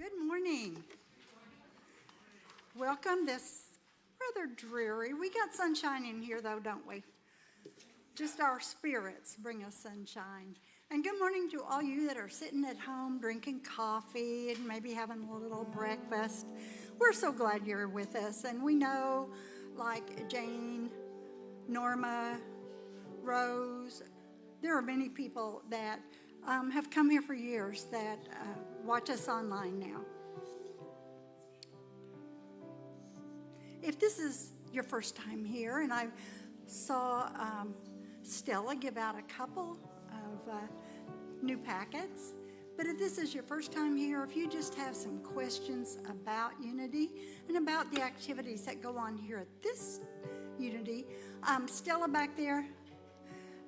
Good morning. Welcome this rather dreary. We got sunshine in here though, don't we? Just our spirits bring us sunshine. And good morning to all you that are sitting at home drinking coffee and maybe having a little breakfast. We're so glad you're with us. And we know, like Jane, Norma, Rose, there are many people that have come here for years that watch us online now. If this is your first time here, and I saw Stella give out a couple of new packets, but if this is your first time here, if you just have some questions about Unity and about the activities that go on here at this Unity, Stella back there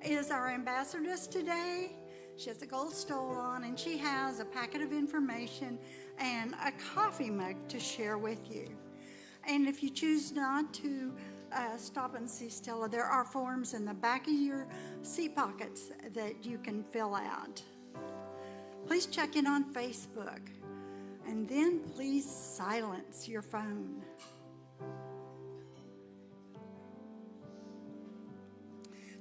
is our ambassadress today. She has a gold stole on, and she has a packet of information and a coffee mug to share with you. And if you choose not to stop and see Stella, there are forms in the back of your seat pockets that you can fill out. Please check in on Facebook, and then please silence your phone.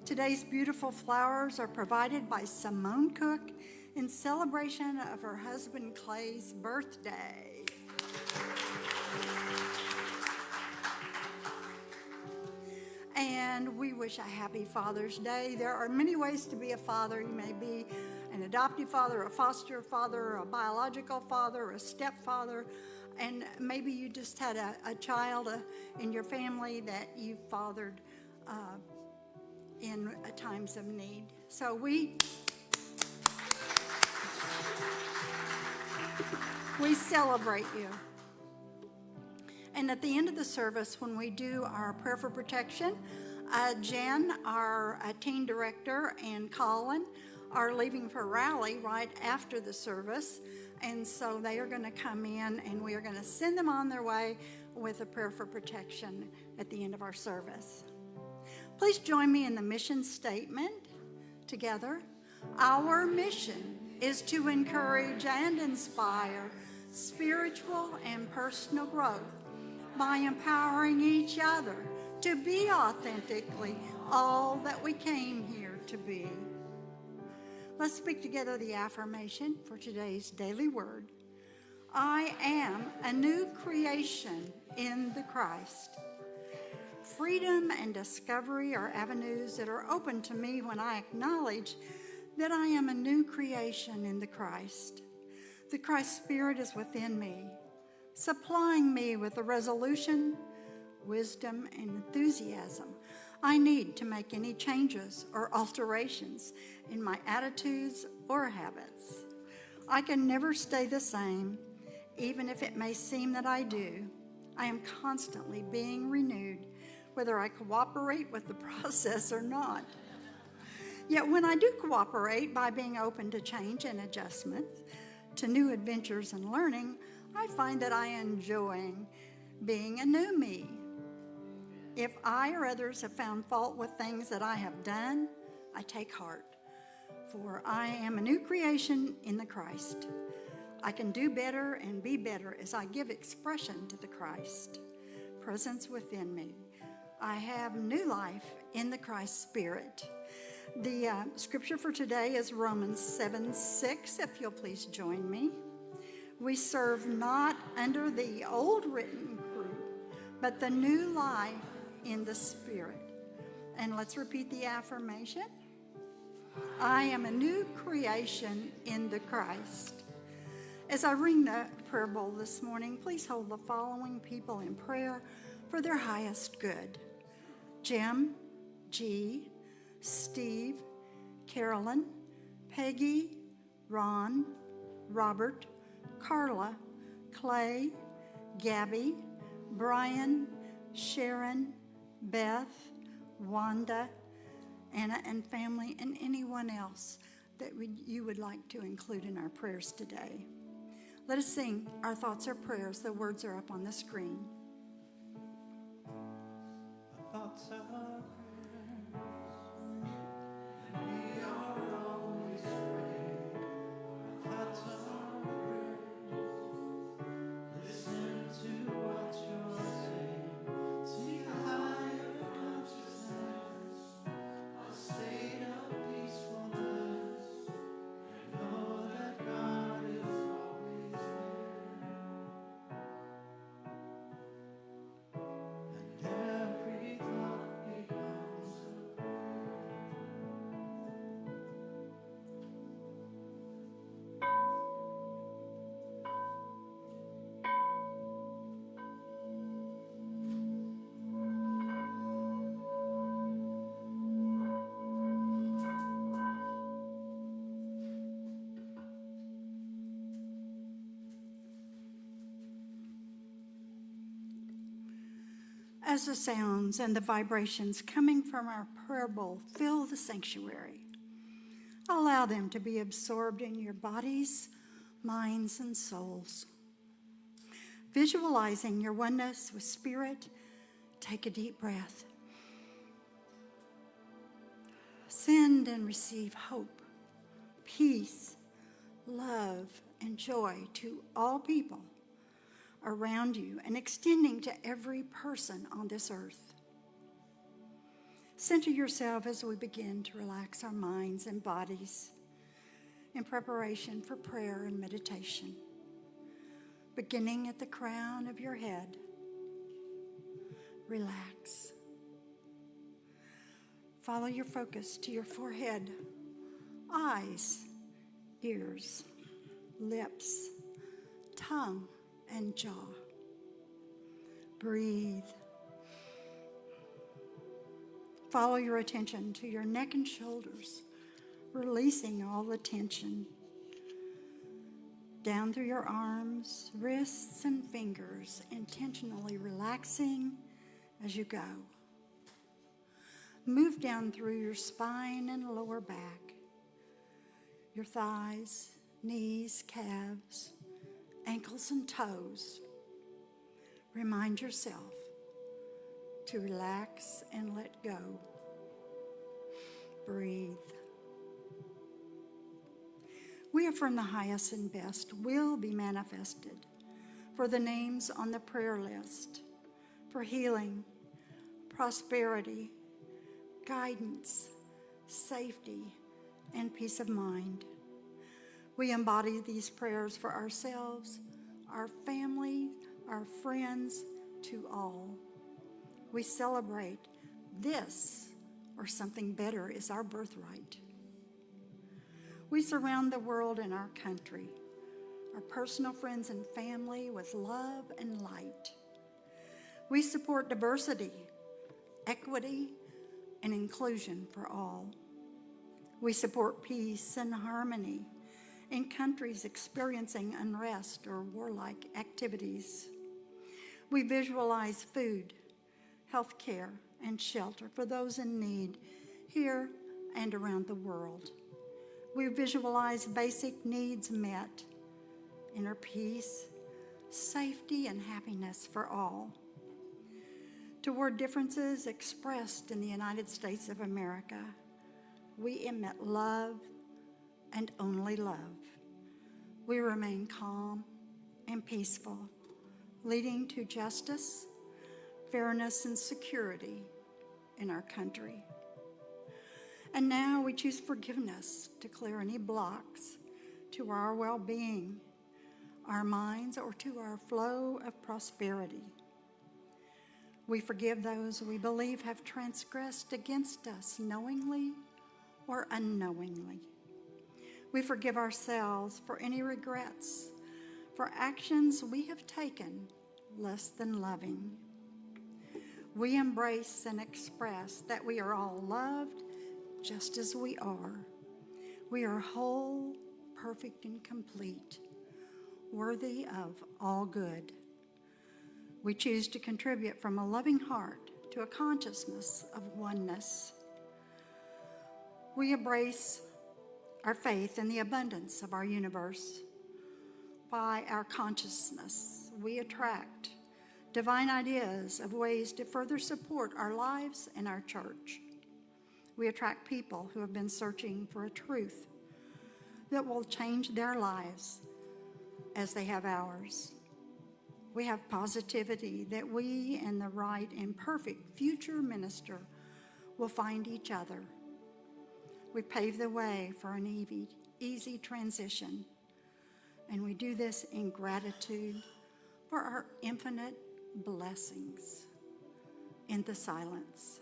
Today's beautiful flowers are provided by Simone Cook in celebration of her husband Clay's birthday. And we wish a happy Father's Day. There are many ways to be a father. You may be an adoptive father, a foster father, a biological father, a stepfather, and maybe you just had a child in your family that you fathered in times of need. So we celebrate you. And at the end of the service, when we do our prayer for protection, Jen, our teen director, and Colin are leaving for rally right after the service. And so they are going to come in, and we are going to send them on their way with a prayer for protection at the end of our service. Please join me in the mission statement together. Our mission is to encourage and inspire spiritual and personal growth by empowering each other to be authentically all that we came here to be. Let's speak together the affirmation for today's daily word. I am a new creation in the Christ. Freedom and discovery are avenues that are open to me when I acknowledge that I am a new creation in the Christ. The Christ Spirit is within me, supplying me with the resolution, wisdom, and enthusiasm I need to make any changes or alterations in my attitudes or habits. I can never stay the same, even if it may seem that I do. I am constantly being renewed, whether I cooperate with the process or not. Yet when I do cooperate by being open to change and adjustment, to new adventures and learning, I find that I am enjoying being a new me. If I or others have found fault with things that I have done, I take heart, for I am a new creation in the Christ. I can do better and be better as I give expression to the Christ presence within me. I have new life in the Christ Spirit. The scripture for today is Romans 7:6, if you'll please join me. We serve not under the old written group, but the new life in the Spirit. And let's repeat the affirmation. I am a new creation in the Christ. As I ring the prayer bowl this morning, please hold the following people in prayer for their highest good. Jim, G, Steve, Carolyn, Peggy, Ron, Robert, Carla, Clay, Gabby, Brian, Sharon, Beth, Wanda, Anna and family, and anyone else that you would like to include in our prayers today. Let us sing Our Thoughts Are Prayers. The words are up on the screen. Our thoughts are prayers. We are always praying. Our thoughts are prayers. As the sounds and the vibrations coming from our prayer bowl fill the sanctuary, allow them to be absorbed in your bodies, minds, and souls. Visualizing your oneness with Spirit, take a deep breath. Send and receive hope, peace, love, and joy to all people around you and extending to every person on this earth. Center yourself as we begin to relax our minds and bodies in preparation for prayer and meditation. Beginning at the crown of your head, relax. Follow your focus to your forehead, eyes, ears, lips, tongue, and jaw. Breathe. Follow your attention to your neck and shoulders, releasing all the tension. Down through your arms, wrists, and fingers, intentionally relaxing as you go. Move down through your spine and lower back, your thighs, knees, calves, ankles, and toes. Remind yourself to relax and let go. Breathe. We affirm the highest and best will be manifested for the names on the prayer list, for healing, prosperity, guidance, safety, and peace of mind. We embody these prayers for ourselves, our family, our friends, to all. We celebrate this or something better is our birthright. We surround the world and our country, our personal friends and family with love and light. We support diversity, equity, and inclusion for all. We support peace and harmony in countries experiencing unrest or warlike activities. We visualize food, health care, and shelter for those in need here and around the world. We visualize basic needs met, inner peace, safety, and happiness for all. Toward differences expressed in the United States of America, we emit love and only love. We remain calm and peaceful, leading to justice, fairness, and security in our country. And now we choose forgiveness to clear any blocks to our well-being, our minds, or to our flow of prosperity. We forgive those we believe have transgressed against us knowingly or unknowingly. We forgive ourselves for any regrets, for actions we have taken less than loving. We embrace and express that we are all loved just as we are. We are whole, perfect, and complete, worthy of all good. We choose to contribute from a loving heart to a consciousness of oneness. We embrace our faith in the abundance of our universe. By our consciousness, we attract divine ideas of ways to further support our lives and our church. We attract people who have been searching for a truth that will change their lives as they have ours. We have positivity that we and the right and perfect future minister will find each other. We pave the way for an easy transition, and we do this in gratitude for our infinite blessings in the silence.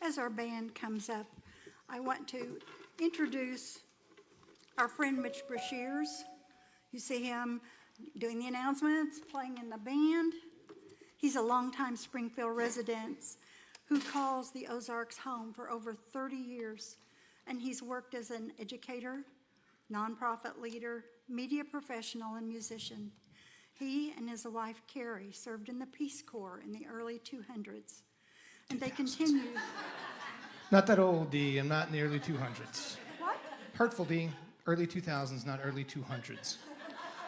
as our band comes up, I want to introduce our friend Mitch Brachers. You see him doing the announcements, playing in the band. He's a longtime Springfield resident who calls the Ozarks home for over 30 years. And he's worked as an educator, nonprofit leader, media professional, and musician. He and his wife, Carrie, served in the Peace Corps in the early 200s. And they continue. Not that old, D. I'm not in the early 200s. What? Hurtful, D. Early 2000s, not early 200s.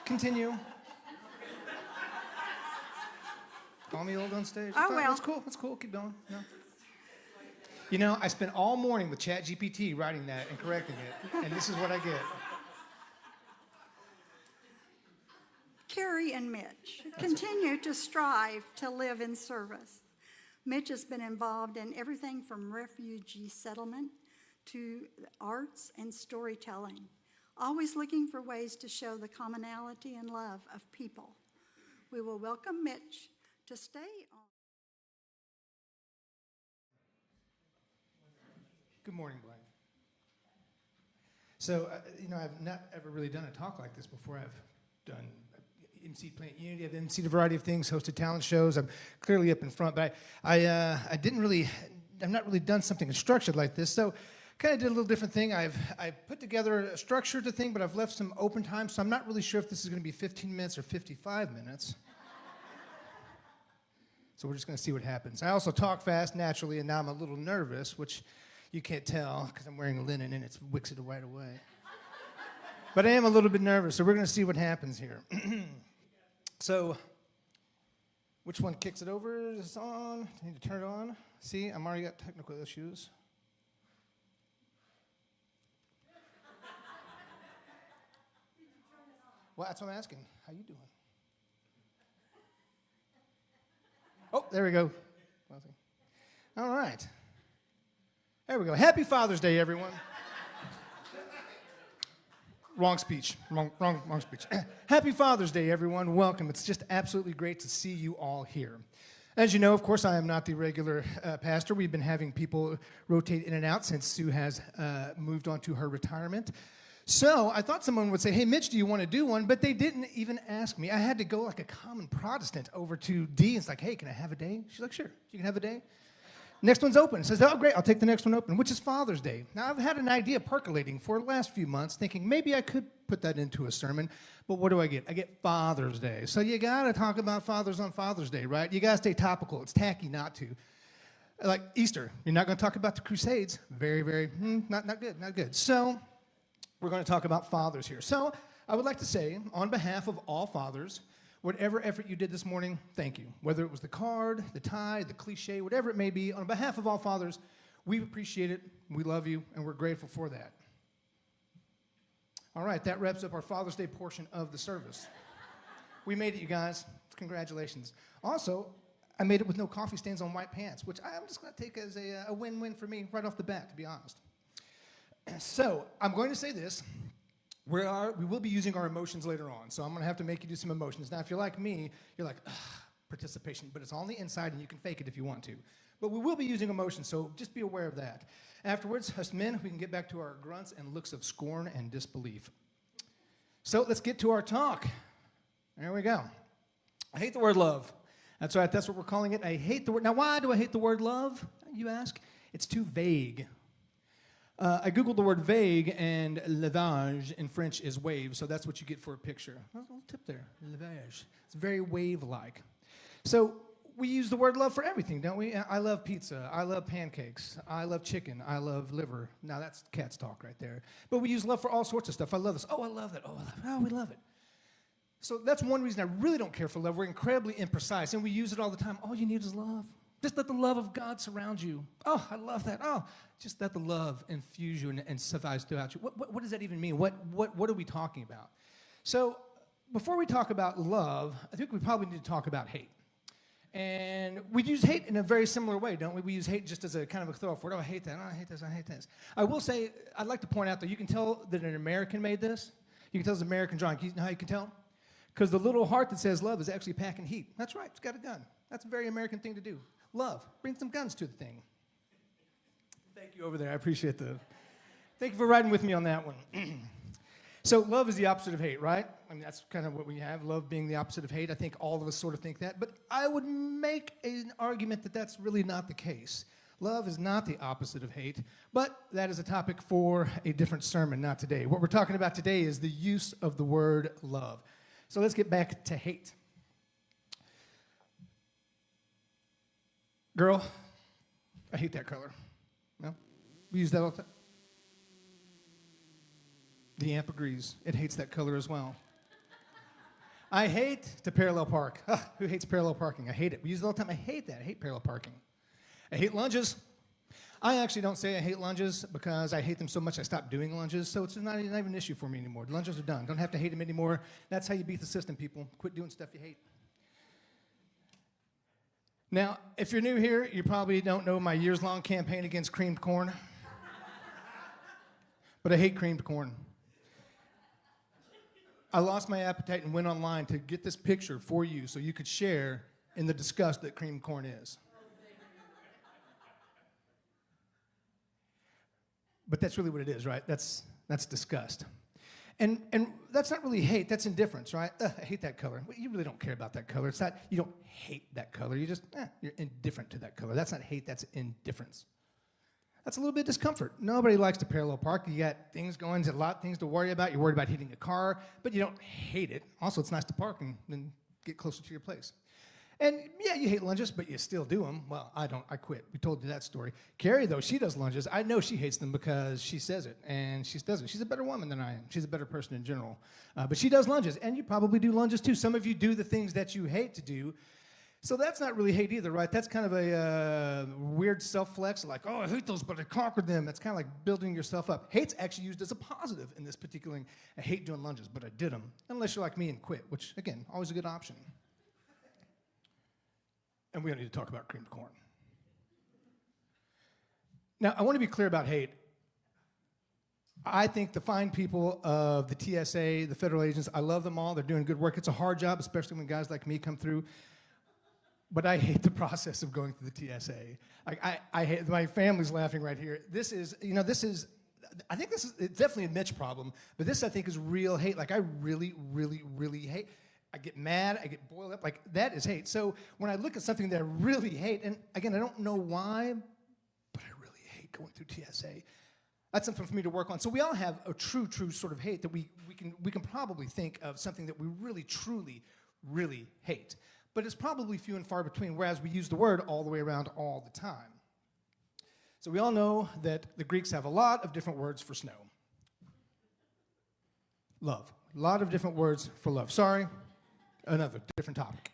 Continue. Call me old on stage. Oh, Fine. well. That's cool. That's cool. Keep going. No. You know, I spent all morning with ChatGPT writing that and correcting it, and this is what I get. Carrie and Mitch continue to strive to live in service. Mitch has been involved in everything from refugee settlement to arts and storytelling, always looking for ways to show the commonality and love of people. We will welcome Mitch to stay on. Good morning, Blaine. So, I've not ever really done a talk like this before. I've done playing Unity. I've emceed a variety of things, hosted talent shows. I'm clearly up in front, but I've not really done something structured like this. So, kind of did a little different thing. I put together a structure to thing, but I've left some open time, so I'm not really sure if this is going to be 15 minutes or 55 minutes. So we're just going to see what happens. I also talk fast naturally, and now I'm a little nervous, which you can't tell because I'm wearing linen and it's wicks it right away. But I am a little bit nervous, so we're going to see what happens here. So, which one kicks it over? Is this on? I need to turn it on. See, I'm already got technical issues. Well, that's what I'm asking. How you doing? Oh, there we go. All right. There we go. Happy Father's Day, everyone. Wrong speech. Wrong speech. Happy Father's Day, everyone. Welcome. It's just absolutely great to see you all here. As you know, of course, I am not the regular pastor. We've been having people rotate in and out since Sue has moved on to her retirement. So I thought someone would say, hey, Mitch, do you want to do one? But they didn't even ask me. I had to go like a common Protestant over to Dee. It's like, hey, can I have a day? She's like, sure, you can have a day. Next one's open. Says, oh, great, I'll take the next one open, which is Father's Day. Now, I've had an idea percolating for the last few months, thinking maybe I could put that into a sermon, but what do I get? I get Father's Day. So you got to talk about fathers on Father's Day, right? You got to stay topical. It's tacky not to. Like Easter, you're not going to talk about the Crusades. Very, not good. So we're going to talk about fathers here. So I would like to say, on behalf of all fathers, whatever effort you did this morning, thank you. Whether it was the card, the tie, the cliche, whatever it may be, on behalf of all fathers, we appreciate it, we love you, and we're grateful for that. All right, that wraps up our Father's Day portion of the service. We made it, you guys. Congratulations. Also, I made it with no coffee stains on white pants, which I'm just going to take as a win-win for me right off the bat, to be honest. So, I'm going to say this. We will be using our emotions later on, so I'm going to have to make you do some emotions. Now, if you're like me, you're like, participation, but it's on the inside, and you can fake it if you want to. But we will be using emotions, so just be aware of that. Afterwards, us men, we can get back to our grunts and looks of scorn and disbelief. So let's get to our talk. There we go. I hate the word love. That's right, that's what we're calling it. I hate the word. Now, why do I hate the word love, you ask? It's too vague. I Googled the word vague, and lavage in French is wave, so that's what you get for a picture. A little tip there, lavage. It's very wave-like. So we use the word love for everything, don't we? I love pizza. I love pancakes. I love chicken. I love liver. Now, that's cat's talk right there. But we use love for all sorts of stuff. I love this. Oh, I love that. Oh, I love it. Oh, we love it. So that's one reason I really don't care for love. We're incredibly imprecise, and we use it all the time. All you need is love. Just let the love of God surround you. Oh, I love that. Oh, just let the love infuse you and suffice throughout you. What does that even mean? What are we talking about? So before we talk about love, I think we probably need to talk about hate. And we use hate in a very similar way, don't we? We use hate just as a kind of a throw-off word. Oh, I hate that. Oh, I hate this. I hate this. I will say, I'd like to point out that you can tell that an American made this. You can tell it's an American drawing. You know how you can tell? Because the little heart that says love is actually packing heat. That's right. It's got a gun. That's a very American thing to do. Love. Bring some guns to the thing. you over there. I appreciate thank you for riding with me on that one. So love is the opposite of hate, right? I mean, that's kind of what we have, love being the opposite of hate. I think all of us sort of think that. But I would make an argument that that's really not the case. Love is not the opposite of hate, but that is a topic for a different sermon, not today. What we're talking about today is the use of the word love. So let's get back to hate. Girl, I hate that color. No? We use that all the time. The amp agrees. It hates that color as well. I hate to parallel park. Ugh, who hates parallel parking? I hate it. We use it all the time. I hate that. I hate parallel parking. I hate lunges. I actually don't say I hate lunges because I hate them so much I stopped doing lunges, so it's not even an issue for me anymore. The lunges are done. Don't have to hate them anymore. That's how you beat the system, people. Quit doing stuff you hate. Now, if you're new here, you probably don't know my years-long campaign against creamed corn. But I hate creamed corn. I lost my appetite and went online to get this picture for you so you could share in the disgust that creamed corn is. But that's really what it is, right? That's disgust. And that's not really hate, that's indifference, right? I hate that color. Well, you really don't care about that color. It's not, you don't hate that color. You just, you're indifferent to that color. That's not hate, that's indifference. That's a little bit of discomfort. Nobody likes to parallel park. You got things going, a lot of things to worry about. You're worried about hitting a car, but you don't hate it. Also, it's nice to park and then get closer to your place. And yeah, you hate lunges, but you still do them. Well, I don't. I quit. We told you that story. Carrie, though, she does lunges. I know she hates them because she says it, and she doesn't. She's a better woman than I am. She's a better person in general. But she does lunges, and you probably do lunges too. Some of you do the things that you hate to do. So that's not really hate either, right? That's kind of a weird self-flex, like, oh, I hate those, but I conquered them. That's kind of like building yourself up. Hate's actually used as a positive in this particular thing. I hate doing lunges, but I did them, unless you're like me and quit, which, again, always a good option. And we don't need to talk about creamed corn. Now, I want to be clear about hate. I think the fine people of the TSA, the federal agents, I love them all. They're doing good work. It's a hard job, especially when guys like me come through. But I hate the process of going through the TSA. I hate, my family's laughing right here. I think this is it's definitely a Mitch problem, but this I think is real hate. Like I really, really, really hate. I get mad, I get boiled up, like that is hate. So when I look at something that I really hate, and again, I don't know why, but I really hate going through TSA. That's something for me to work on. So we all have a true sort of hate that we can probably think of something that we really, truly, really hate. But it's probably few and far between, whereas we use the word all the way around all the time. So we all know that the Greeks have a lot of different words for snow. Love. A lot of different words for love. Sorry, another different topic.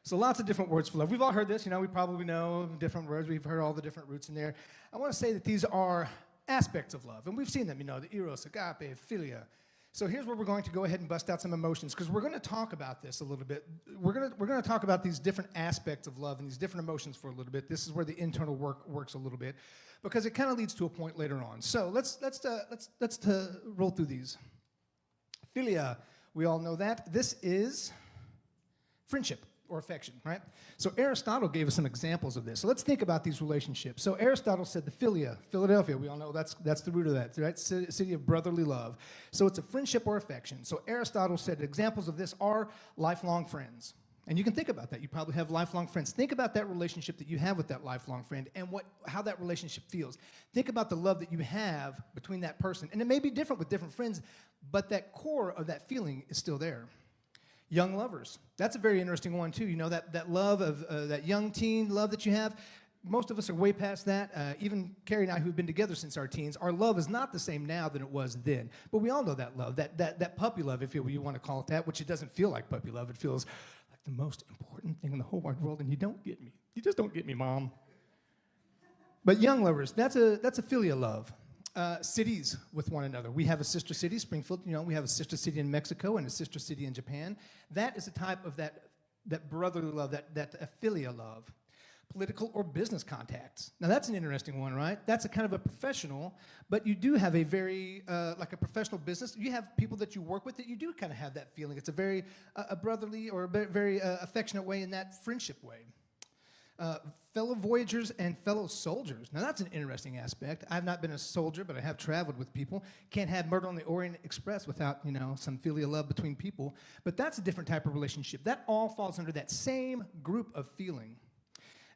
So lots of different words for love. We've all heard this. We probably know different words. We've heard all the different roots in there. I want to say that these are aspects of love. And we've seen them, the eros, agape, philia. So here's where we're going to go ahead and bust out some emotions, because we're going to talk about this a little bit. We're going to talk about these different aspects of love and these different emotions for a little bit. This is where the internal work works a little bit, because it kind of leads to a point later on. So let's roll through these. Philia, we all know that. This is friendship or affection, right? So Aristotle gave us some examples of this. So let's think about these relationships. So Aristotle said the philia, Philadelphia, we all know that's the root of that, right? City of brotherly love. So it's a friendship or affection. So Aristotle said examples of this are lifelong friends. And you can think about that. You probably have lifelong friends. Think about that relationship that you have with that lifelong friend and how that relationship feels. Think about the love that you have between that person. And it may be different with different friends, but that core of that feeling is still there. Young lovers. That's a very interesting one, too. That love of that young teen love that you have. Most of us are way past that. Even Carrie and I, who've been together since our teens, our love is not the same now than it was then. But we all know that love, that puppy love, if you want to call it that, which it doesn't feel like puppy love. It feels like the most important thing in the whole wide world, and you don't get me. You just don't get me, Mom. But young lovers, that's a philia love. Cities with one another. We have a sister city, Springfield. We have a sister city in Mexico and a sister city in Japan. That is a type of that brotherly love, that philia love. Political or business contacts. Now that's an interesting one, right? That's a kind of a professional, but you do have a very like a professional business. You have people that you work with that you do kind of have that feeling. It's a very a brotherly or a very affectionate way in that friendship way. fellow voyagers and fellow soldiers. Now, that's an interesting aspect. I've not been a soldier, but I have traveled with people. Can't have Murder on the Orient Express without, some filial love between people. But that's a different type of relationship. That all falls under that same group of feeling.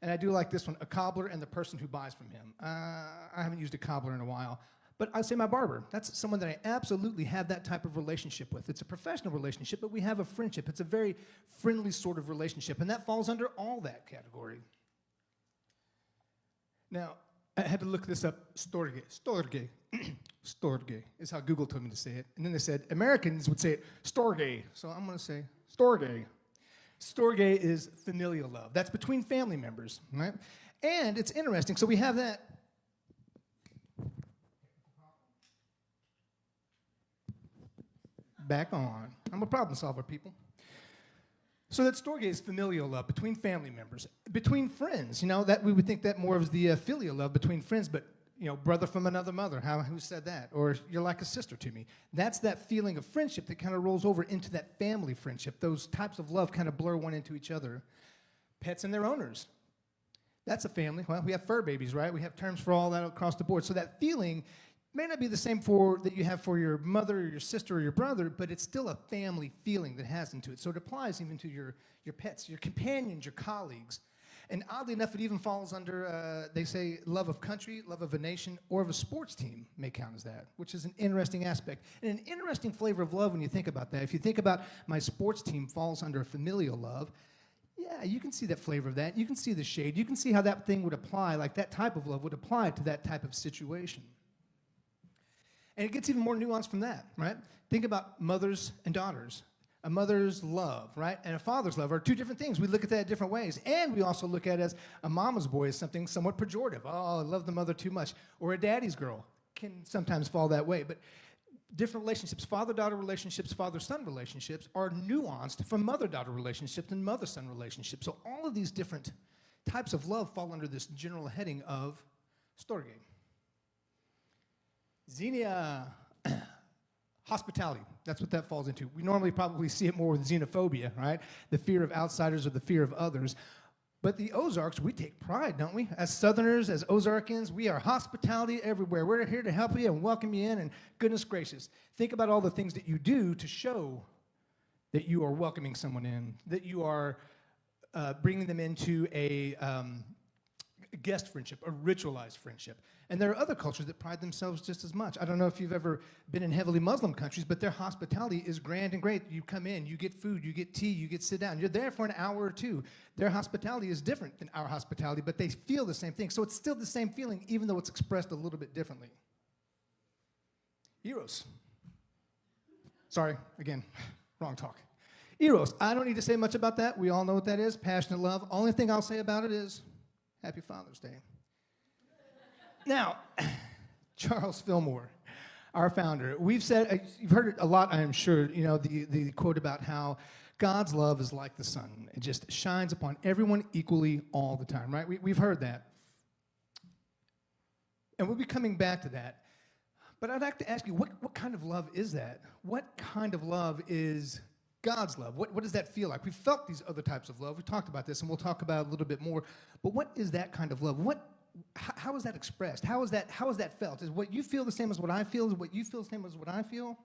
And I do like this one, a cobbler and the person who buys from him. I haven't used a cobbler in a while. But I'd say my barber. That's someone that I absolutely have that type of relationship with. It's a professional relationship, but we have a friendship. It's a very friendly sort of relationship, and that falls under all that category. Now, I had to look this up. Storge. Storge. Storge is how Google told me to say it. And then they said Americans would say it Storge. So I'm going to say Storge. Storge is familial love. That's between family members, right? And it's interesting. So we have that. Back on. I'm a problem solver, people. So that storge is familial love between family members, between friends. That we would think that more of the filial love between friends, but brother from another mother. Who said that? Or you're like a sister to me. That's that feeling of friendship that kind of rolls over into that family friendship. Those types of love kind of blur one into each other. Pets and their owners. That's a family. Well, we have fur babies, right? We have terms for all that across the board. So that feeling may not be the same that you have for your mother or your sister or your brother, but it's still a family feeling that has into it. So it applies even to your pets, your companions, your colleagues. And oddly enough, it even falls under, they say, love of country, love of a nation, or of a sports team may count as that, which is an interesting aspect. And an interesting flavor of love when you think about that. If you think about my sports team falls under familial love, yeah, you can see that flavor of that. You can see the shade. You can see how that thing would apply, like that type of love would apply to that type of situation. And it gets even more nuanced from that, right? Think about mothers and daughters. A mother's love, right, and a father's love are two different things. We look at that in different ways. And we also look at it as a mama's boy as something somewhat pejorative. Oh, I love the mother too much. Or a daddy's girl can sometimes fall that way. But different relationships, father-daughter relationships, father-son relationships are nuanced from mother-daughter relationships and mother-son relationships. So all of these different types of love fall under this general heading of storge. Xenia, hospitality, that's what that falls into. We normally probably see it more with xenophobia, right? The fear of outsiders or the fear of others. But the Ozarks, we take pride, don't we? As Southerners, as Ozarkans, we are hospitality everywhere. We're here to help you and welcome you in, and goodness gracious, think about all the things that you do to show that you are welcoming someone in, that you are bringing them into a guest friendship, a ritualized friendship. And there are other cultures that pride themselves just as much. I don't know if you've ever been in heavily Muslim countries, but their hospitality is grand and great. You come in, you get food, you get tea, you get sit down. You're there for an hour or two. Their hospitality is different than our hospitality, but they feel the same thing. So it's still the same feeling, even though it's expressed a little bit differently. Eros. Sorry, again, wrong talk. Eros. I don't need to say much about that. We all know what that is, passionate love. Only thing I'll say about it is Happy Father's Day. Now, Charles Fillmore, our founder, we've said, you've heard it a lot, I am sure, the quote about how God's love is like the sun. It just shines upon everyone equally all the time, right? We've heard that. And we'll be coming back to that. But I'd like to ask you, what kind of love is that? What kind of love is God's love? What does that feel like? We've felt these other types of love. We talked about this, and we'll talk about it a little bit more. But what is that kind of love? How is that expressed? How is that felt? Is what you feel the same as what I feel? Is what you feel the same as what I feel?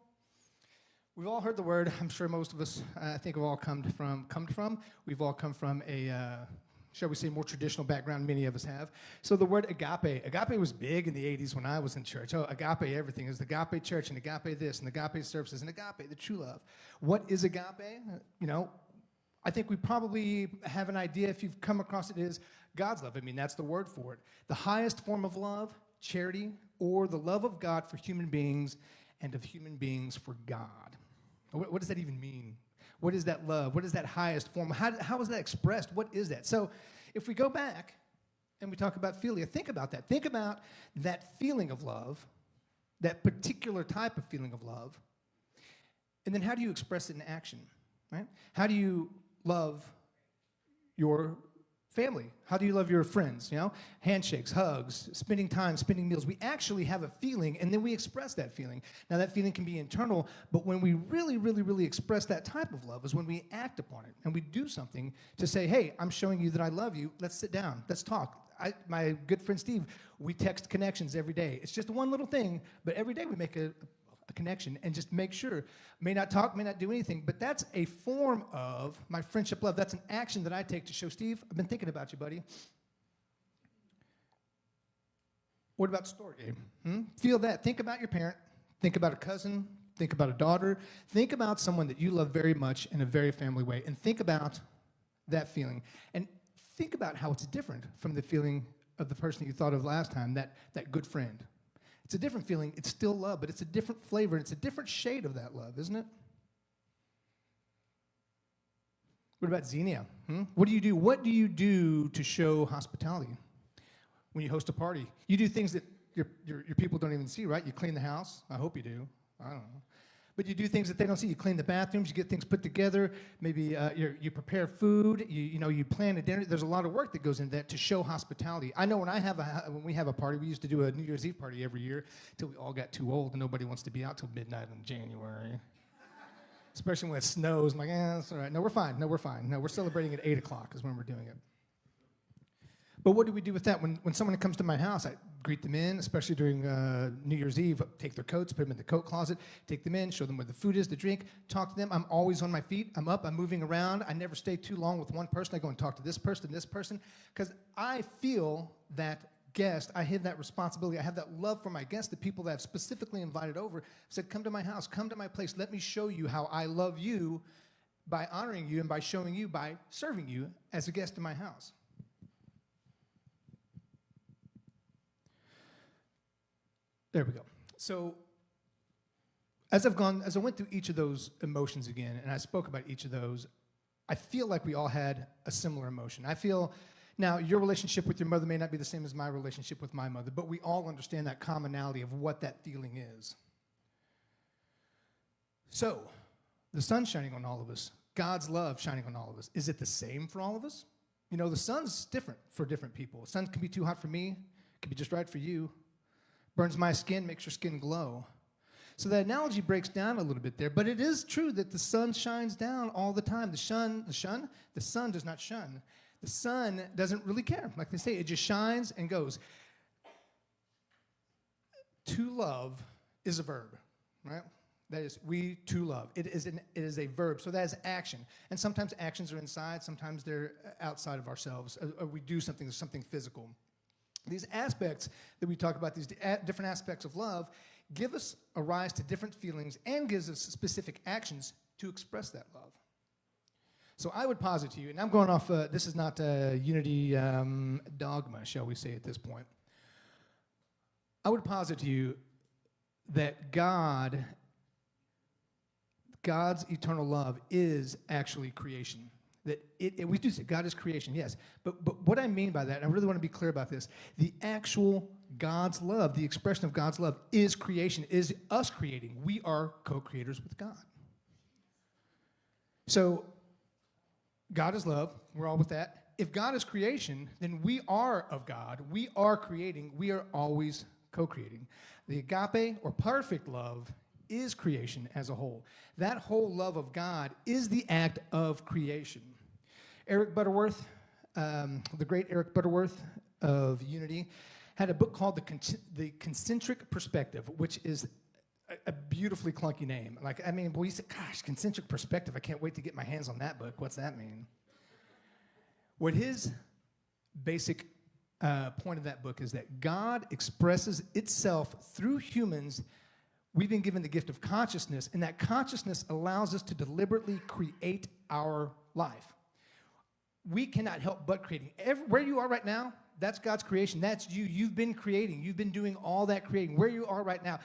We've all heard the word. I'm sure most of us, I think, have all come from. We've all come from a, shall we say, more traditional background. Many of us have. So the word agape. Agape was big in the 80s when I was in church. Oh, agape everything. Is the agape church and agape this and agape services and agape, the true love. What is agape? I think we probably have an idea, if you've come across it, is God's love. I mean, that's the word for it. The highest form of love, charity, or the love of God for human beings and of human beings for God. What does that even mean? What is that love? What is that highest form? How is that expressed? What is that? So if we go back and we talk about philia, think about that. Think about that feeling of love, that particular type of feeling of love, and then how do you express it in action, right? How do you love your family? How do you love your friends? You know, handshakes, hugs, spending time, spending meals. We actually have a feeling, and then we express that feeling. Now, that feeling can be internal, but when we really, really, really express that type of love is when we act upon it, and we do something to say, hey, I'm showing you that I love you. Let's sit down. Let's talk. My good friend Steve, we text connections every day. It's just one little thing, but every day we make a connection and just make sure. May not talk, may not do anything, but that's a form of my friendship love. That's an action that I take to show Steve, I've been thinking about you, buddy. What about store game? Feel that. Think about your parent. Think about a cousin. Think about a daughter. Think about someone that you love very much in a very family way, and think about that feeling. And think about how it's different from the feeling of the person you thought of last time, that good friend. It's a different feeling. It's still love, but it's a different flavor. It's a different shade of that love, isn't it? What about Xenia? What do you do? What do you do to show hospitality when you host a party? You do things that your people don't even see, right? You clean the house. I hope you do. I don't know. But you do things that they don't see. You clean the bathrooms. You get things put together. Maybe you prepare food. You plan a dinner. There's a lot of work that goes into that to show hospitality. I know when we have a party, we used to do a New Year's Eve party every year until we all got too old and nobody wants to be out till midnight in January. Especially when it snows. I'm like, that's all right. No, we're fine. No, we're fine. No, we're celebrating at 8 o'clock is when we're doing it. But what do we do with that? When someone comes to my house, I greet them in, especially during New Year's Eve, take their coats, put them in the coat closet, take them in, show them where the food is, the drink, talk to them. I'm always on my feet. I'm up. I'm moving around. I never stay too long with one person. I go and talk to this person, because I feel that guest. I have that responsibility. I have that love for my guests, the people that I've specifically invited over. I said, come to my house, come to my place. Let me show you how I love you by honoring you and by showing you, by serving you as a guest in my house. There we go. So as I went through each of those emotions again, and I spoke about each of those, I feel like we all had a similar emotion. I feel, now your relationship with your mother may not be the same as my relationship with my mother, but we all understand that commonality of what that feeling is. So, the sun shining on all of us, God's love shining on all of us, is it the same for all of us? You know, the sun's different for different people. The sun can be too hot for me, it can be just right for you. Burns my skin, makes your skin glow. So that analogy breaks down a little bit there, but it is true that the sun shines down all the time. The sun does not shun. The sun doesn't really care. Like they say, it just shines and goes. To love is a verb, right? That is, we to love. It is a verb, so that is action. And sometimes actions are inside, sometimes they're outside of ourselves. Or we do something, there's something physical. These aspects that we talk about, these different aspects of love, give us a rise to different feelings and gives us specific actions to express that love. So I would posit to you, and I'm going off, this is not a Unity dogma, shall we say at this point. I would posit to you that God's eternal love is actually creation. That we do say God is creation, yes. But what I mean by that, and I really want to be clear about this, the actual God's love, the expression of God's love is creation, is us creating. We are co-creators with God. So God is love. We're all with that. If God is creation, then we are of God. We are creating. We are always co-creating. The agape, or perfect love, is creation as a whole. That whole love of God is the act of creation. Eric Butterworth, the great Eric Butterworth of Unity, had a book called The Concentric Perspective, which is a beautifully clunky name. Boy, you say, gosh, concentric perspective, I can't wait to get my hands on that book. What's that mean? What his basic point of that book is that God expresses itself through humans. We've been given the gift of consciousness, and that consciousness allows us to deliberately create our life. We cannot help but creating. Where you are right now, that's God's creation. That's you. You've been creating. You've been doing all that creating. Where you are right now,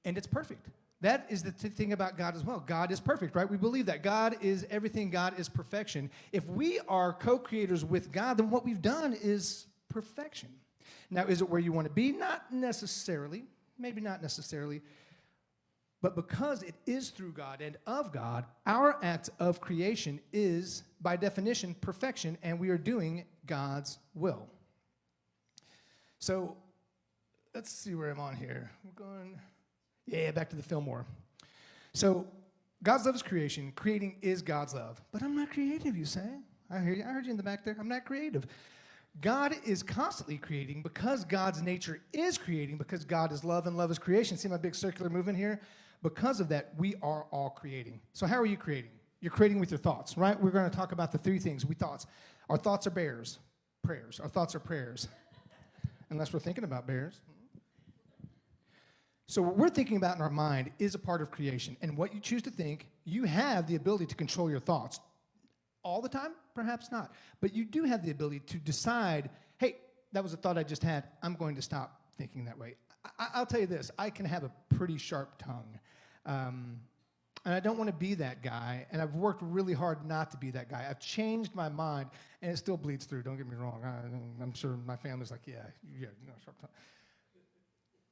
and it's perfect. That is the thing about God as well. God is perfect, right? We believe that. God is everything. God is perfection. If we are co-creators with God, then what we've done is perfection. Now, is it where you want to be? Not necessarily. Maybe not necessarily. But because it is through God and of God, our act of creation is, by definition, perfection, and we are doing God's will. So let's see where I'm on here. We're going, back to the Fillmore. So God's love is creation. Creating is God's love. But I'm not creative, you say. I hear you. I heard you in the back there. I'm not creative. God is constantly creating because God's nature is creating, because God is love and love is creation. See my big circular movement here? Because of that, we are all creating. So how are you creating? You're creating with your thoughts, right? We're going to talk about the three things. Our thoughts are prayers. Our thoughts are prayers. Unless we're thinking about bears. So what we're thinking about in our mind is a part of creation. And what you choose to think, you have the ability to control your thoughts. All the time? Perhaps not. But you do have the ability to decide, hey, that was a thought I just had. I'm going to stop thinking that way. I'll tell you this. I can have a pretty sharp tongue. And I don't want to be that guy. And I've worked really hard not to be that guy. I've changed my mind, and it still bleeds through. Don't get me wrong. I'm sure my family's like, sharp tongue.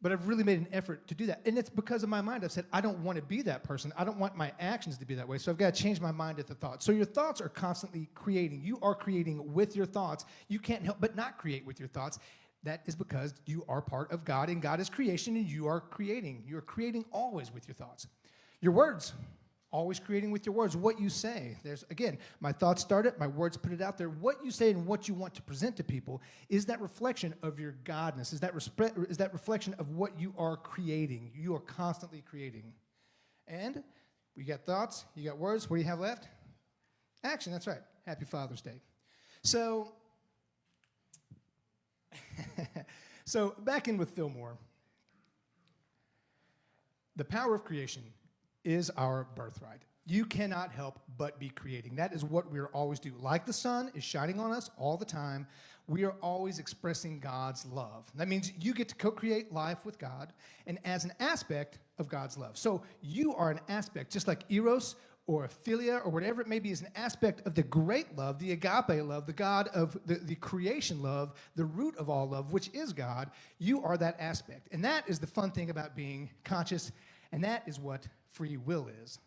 But I've really made an effort to do that. And it's because of my mind. I've said, I don't want to be that person. I don't want my actions to be that way. So I've got to change my mind at the thoughts. So your thoughts are constantly creating. You are creating with your thoughts. You can't help but not create with your thoughts. That is because you are part of God, and God is creation, and you are creating. You're creating always with your thoughts. Your words, always creating with your words. What you say. Again, my thoughts start it, my words put it out there. What you say and what you want to present to people is that reflection of your Godness, is that reflection of what you are creating. You are constantly creating. And we got thoughts, you got words. What do you have left? Action, that's right. Happy Father's Day. So back in with Fillmore. The power of creation is our birthright. You cannot help but be creating. That is what we always do. Like the sun is shining on us all the time, we are always expressing God's love. That means you get to co-create life with God and as an aspect of God's love. So you are an aspect, just like Eros or Philia or whatever it may be, is an aspect of the great love, the agape love, the God of the creation love, the root of all love, which is God. You are that aspect. And that is the fun thing about being conscious, and that is what free will is.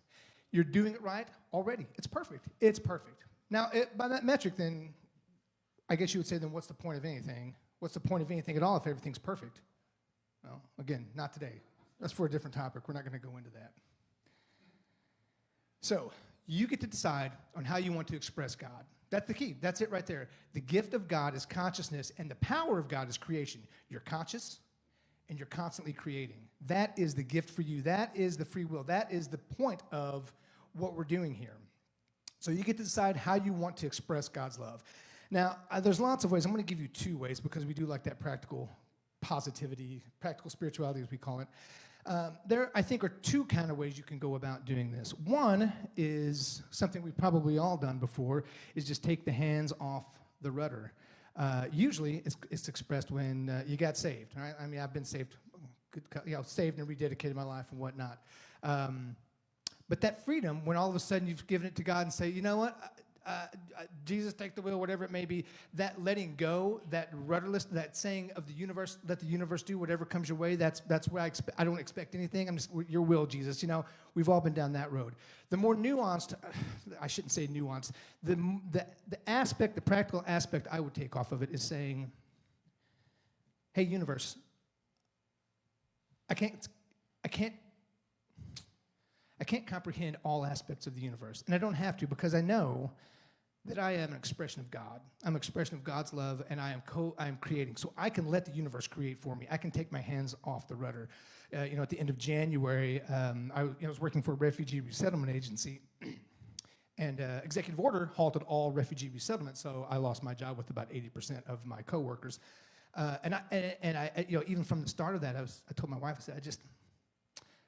You're doing it right already. It's perfect. It's perfect. Now, by that metric, then, I guess you would say, then what's the point of anything? What's the point of anything at all if everything's perfect? Well, again, not today. That's for a different topic. We're not going to go into that. So, you get to decide on how you want to express God. That's the key. That's it right there. The gift of God is consciousness, and the power of God is creation. You're conscious, and you're constantly creating. That is the gift for you. That is the free will. That is the point of what we're doing here. So you get to decide how you want to express God's love. Now, there's lots of ways. I'm going to give you 2 ways because we do like that practical positivity, practical spirituality as we call it. There, I think, are 2 kind of ways you can go about doing this. One is something we've probably all done before, is just take the hands off the rudder. Usually, it's expressed when you got saved. Right? I mean, I've been saved, saved and rededicated my life and whatnot. But that freedom, when all of a sudden you've given it to God and say, you know what, Jesus, take the wheel, whatever it may be, that letting go, that rudderless, that saying of the universe, let the universe do whatever comes your way, that's where I don't expect anything. I'm just, your will, Jesus. You know, we've all been down that road. The more nuanced, I shouldn't say nuanced, the aspect, the practical aspect I would take off of it is saying, hey, universe, I can't comprehend all aspects of the universe. And I don't have to, because I know that I am an expression of God. I'm an expression of God's love, and I am creating. So I can let the universe create for me. I can take my hands off the rudder. At the end of January, I was working for a refugee resettlement agency, and executive order halted all refugee resettlement, so I lost my job with about 80% of my coworkers. And I even from the start of that, I told my wife, I said, I just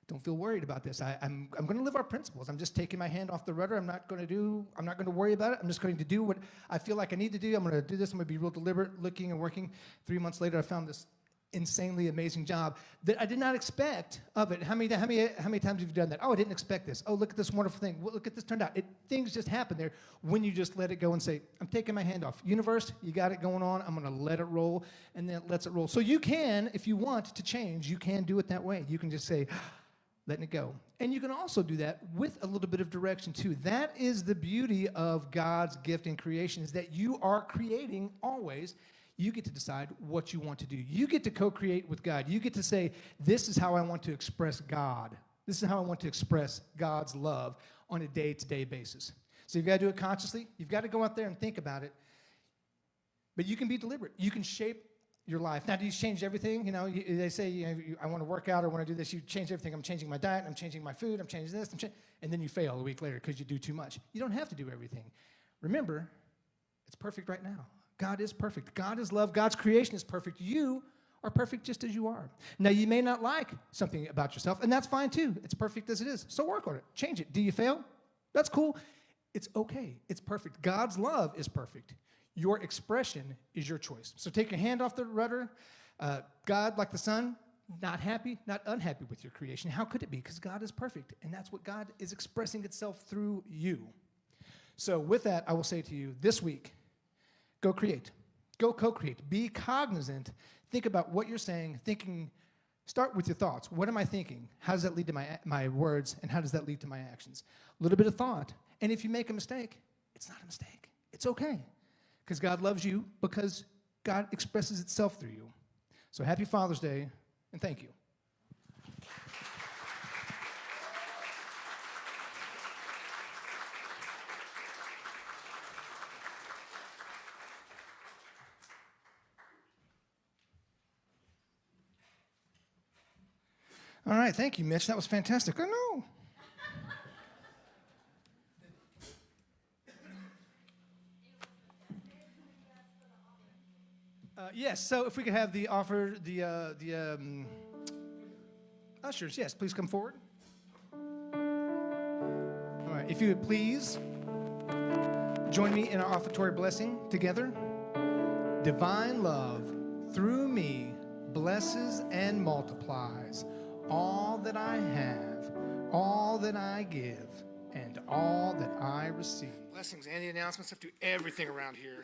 don't feel worried about this. I'm going to live our principles. I'm just taking my hand off the rudder. I'm not going to worry about it. I'm just going to do what I feel like I need to do. I'm going to do this. I'm going to be real deliberate, looking and working. 3 months later, I found this insanely amazing job that I did not expect of it. How many times have you done that? Oh, I didn't expect this. Oh, look at this wonderful thing. Look at this turned out. Things just happen there when you just let it go and say, I'm taking my hand off. Universe, you got it going on. I'm going to let it roll, and then it lets it roll. So you can, if you want to change, you can do it that way. You can just say, letting it go. And you can also do that with a little bit of direction too. That is the beauty of God's gift in creation, is that you are creating always. You get to decide what you want to do. You get to co-create with God. You get to say, this is how I want to express God. This is how I want to express God's love on a day-to-day basis. So you've got to do it consciously. You've got to go out there and think about it. But you can be deliberate. You can shape your life. Now, do you change everything? You know, they say, I want to work out or want to do this. You change everything. I'm changing my diet. I'm changing my food. I'm changing this. And then you fail a week later because you do too much. You don't have to do everything. Remember, it's perfect right now. God is perfect. God is love. God's creation is perfect. You are perfect just as you are. Now, you may not like something about yourself, and that's fine too. It's perfect as it is. So work on it. Change it. Do you fail? That's cool. It's okay. It's perfect. God's love is perfect. Your expression is your choice. So take your hand off the rudder. God, like the sun, not happy, not unhappy with your creation. How could it be? Because God is perfect, and that's what God is expressing itself through you. So with that, I will say to you this week, go create. Go co-create. Be cognizant. Think about what you're saying. Start with your thoughts. What am I thinking? How does that lead to my words, and how does that lead to my actions? A little bit of thought. And if you make a mistake, it's not a mistake. It's okay. Because God loves you, because God expresses itself through you. So happy Father's Day, and thank you. All right, thank you, Mitch. That was fantastic. Oh, no. Yes, so if we could have the ushers, yes, please come forward. All right, if you would please join me in our offertory blessing together. Divine love through me blesses and multiplies all that I have, all that I give, and all that I receive. Blessings and the announcements have to do everything around here.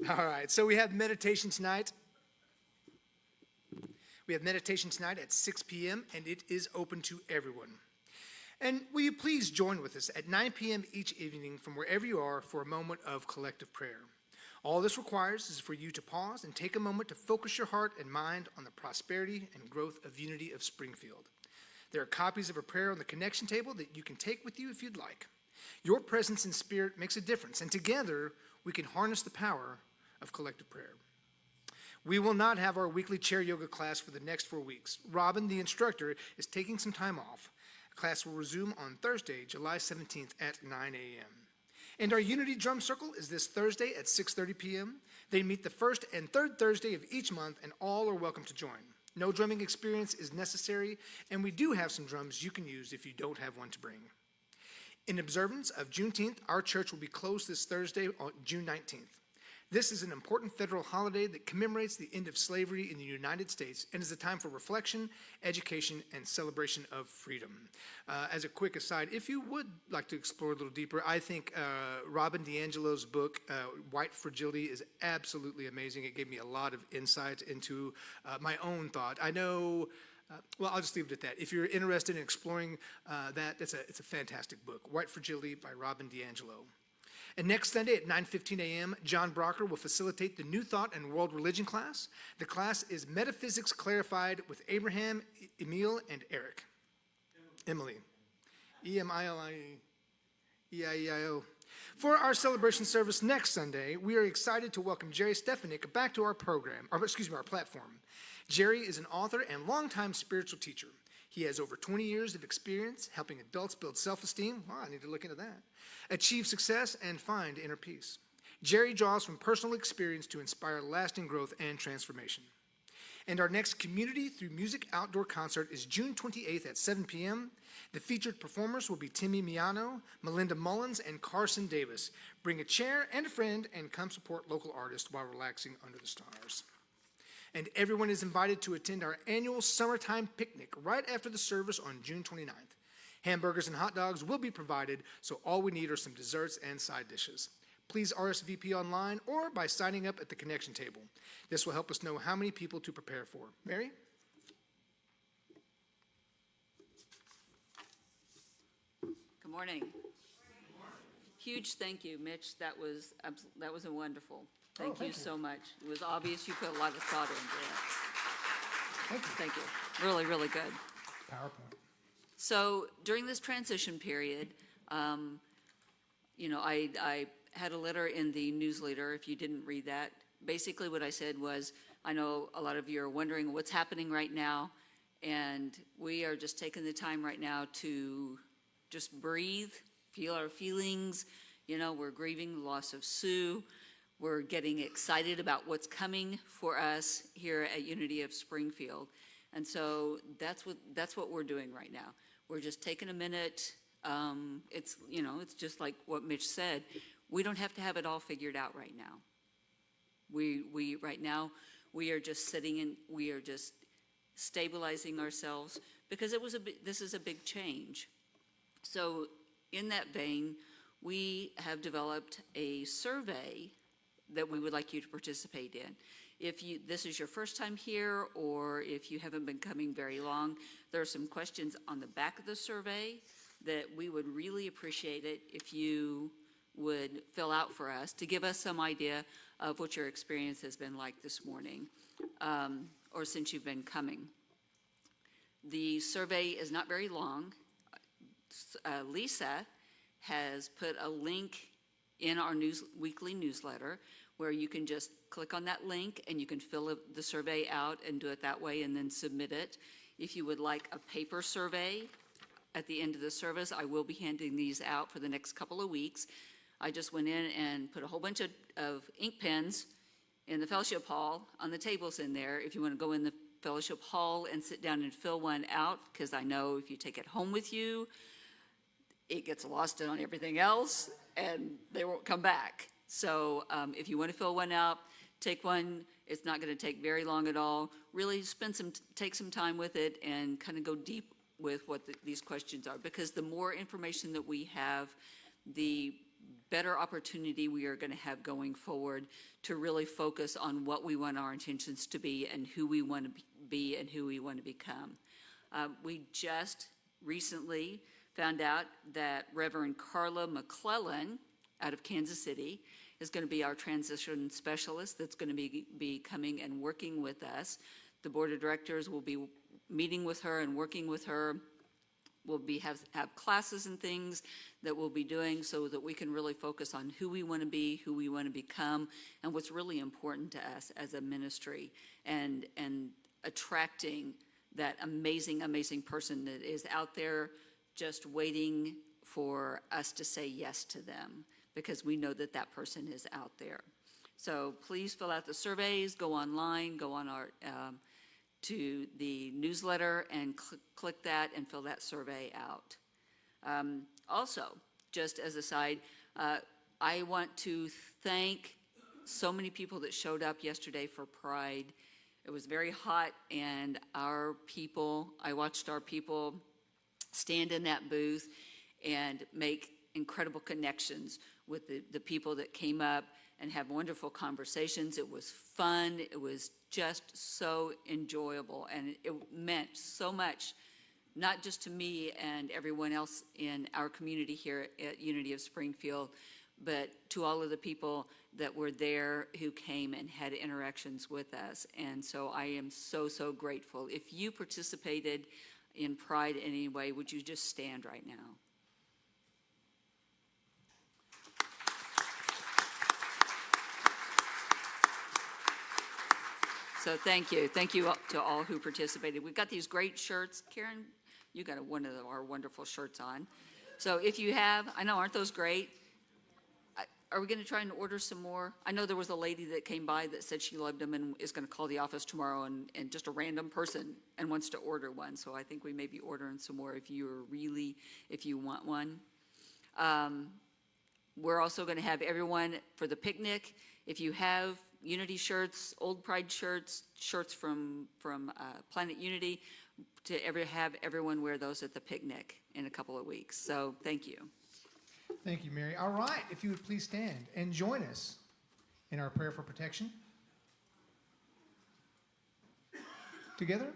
All right, so we have meditation tonight. We have meditation tonight at 6 p.m., and it is open to everyone. And will you please join with us at 9 p.m. each evening from wherever you are for a moment of collective prayer. All this requires is for you to pause and take a moment to focus your heart and mind on the prosperity and growth of Unity of Springfield. There are copies of a prayer on the connection table that you can take with you if you'd like. Your presence in spirit makes a difference, and together we can harness the power of collective prayer. We will not have our weekly chair yoga class for the next 4 weeks. Robin, the instructor, is taking some time off. Class will resume on Thursday, July 17th at 9 a.m. And our Unity Drum Circle is this Thursday at 6:30 p.m. They meet the first and third Thursday of each month, and all are welcome to join. No drumming experience is necessary, and we do have some drums you can use if you don't have one to bring. In observance of Juneteenth, our church will be closed this Thursday on June 19th. This is an important federal holiday that commemorates the end of slavery in the United States and is a time for reflection, education, and celebration of freedom. As a quick aside, if you would like to explore a little deeper, I think Robin DiAngelo's book, White Fragility, is absolutely amazing. It gave me a lot of insight into my own thought. I know, well, I'll just leave it at that. If you're interested in exploring that, it's a fantastic book, White Fragility by Robin DiAngelo. And next Sunday at 9:15 a.m., John Bracher will facilitate the New Thought and World Religion class. The class is Metaphysics Clarified with Abraham, Emil, and Eric. Emily. E-M-I-L-I-E-I-E-I-O. For our celebration service next Sunday, we are excited to welcome Jerry Stefanik back to our platform. Jerry is an author and longtime spiritual teacher. He has over 20 years of experience helping adults build self-esteem. Wow, I need to look into that. Achieve success and find inner peace. Jerry draws from personal experience to inspire lasting growth and transformation. And our next Community Through Music outdoor concert is June 28th at 7 p.m. The featured performers will be Timmy Miano, Melinda Mullins, and Carson Davis. Bring a chair and a friend and come support local artists while relaxing under the stars. And everyone is invited to attend our annual summertime picnic right after the service on June 29th. Hamburgers and hot dogs will be provided, so all we need are some desserts and side dishes. Please RSVP online or by signing up at the connection table. This will help us know how many people to prepare for. Mary? Good morning. Huge thank you, Mitch. That was a wonderful. Thank you so much. It was obvious you put a lot of thought into it. Thank you. Thank you. Really, really good. PowerPoint. So during this transition period, I had a letter in the newsletter, if you didn't read that. Basically what I said was, I know a lot of you are wondering what's happening right now, and we are just taking the time right now to just breathe, feel our feelings. We're grieving the loss of Sue. We're getting excited about what's coming for us here at Unity of Springfield. And so that's what we're doing right now. We're just taking a minute. It's just like what Mitch said. We don't have to have it all figured out right now. Right now, we are just sitting and we are just stabilizing ourselves because this is a big change. So in that vein, we have developed a survey that we would like you to participate in. If this is your first time here, or if you haven't been coming very long, there are some questions on the back of the survey that we would really appreciate it if you would fill out for us to give us some idea of what your experience has been like this morning, or since you've been coming. The survey is not very long. Lisa has put a link in our weekly newsletter where you can just click on that link and you can fill the survey out and do it that way and then submit it. If you would like a paper survey at the end of the service, I will be handing these out for the next couple of weeks. I just went in and put a whole bunch of ink pens in the fellowship hall on the tables in there. If you want to go in the fellowship hall and sit down and fill one out, because I know if you take it home with you, it gets lost in on everything else and they won't come back. So if you want to fill one out, take one. It's not going to take very long at all. Really take some time with it and kind of go deep with what these questions are, because the more information that we have, the better opportunity we are going to have going forward to really focus on what we want our intentions to be and who we want to be and who we want to become. We just recently found out that Reverend Carla McClellan out of Kansas City is going to be our transition specialist that's going to be coming and working with us. The board of directors will be meeting with her and working with her. We'll have classes and things that we'll be doing so that we can really focus on who we want to be, who we want to become, and what's really important to us as a ministry, and attracting that amazing, amazing person that is out there just waiting for us to say yes to them, because we know that that person is out there. So please fill out the surveys, go online, go on our to the newsletter and click that and fill that survey out. Also, just as a side, I want to thank so many people that showed up yesterday for Pride. It was very hot, and I watched our people stand in that booth and make incredible connections with the people that came up and have wonderful conversations. It was fun. It was just so enjoyable, and it meant so much, not just to me and everyone else in our community here at Unity of Springfield, but to all of the people that were there who came and had interactions with us. And so I am so, so grateful. If you participated in Pride in any way, would you just stand right now? So thank you. Thank you to all who participated. We've got these great shirts. Karen, you got one of our wonderful shirts on. So if you have, I know, aren't those great? Are we going to try and order some more? I know there was a lady that came by that said she loved them and is going to call the office tomorrow, and just a random person and wants to order one. So I think we may be ordering some more if you want one. We're also going to have everyone for the picnic. If you have Unity shirts, old Pride shirts, shirts from Planet Unity, to have everyone wear those at the picnic in a couple of weeks. So thank you. Thank you, Mary. All right, if you would please stand and join us in our prayer for protection. Together,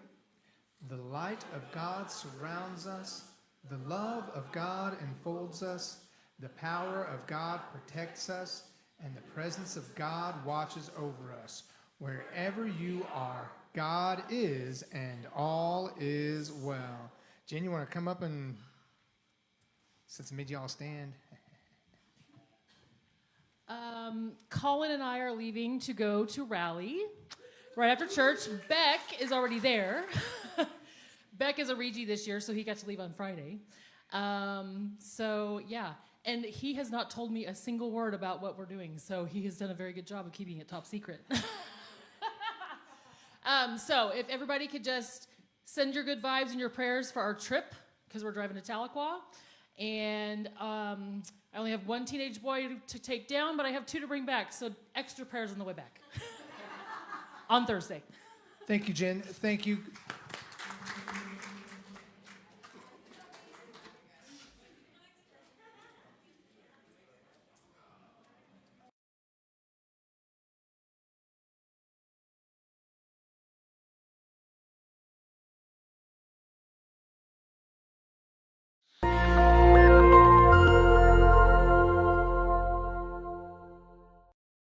the light of God surrounds us, the love of God enfolds us, the power of God protects us, and the presence of God watches over us. Wherever you are, God is, and all is well. Jen, you want to come up and, since I made you all stand. Colin and I are leaving to go to rally right after church. Beck is already there. Beck is a Regi this year, so he got to leave on Friday. So, yeah. And he has not told me a single word about what we're doing, so he has done a very good job of keeping it top secret. So if everybody could just send your good vibes and your prayers for our trip, because we're driving to Tahlequah. And I only have one teenage boy to take down, but I have 2 to bring back, so extra prayers on the way back on Thursday. Thank you, Jen. Thank you.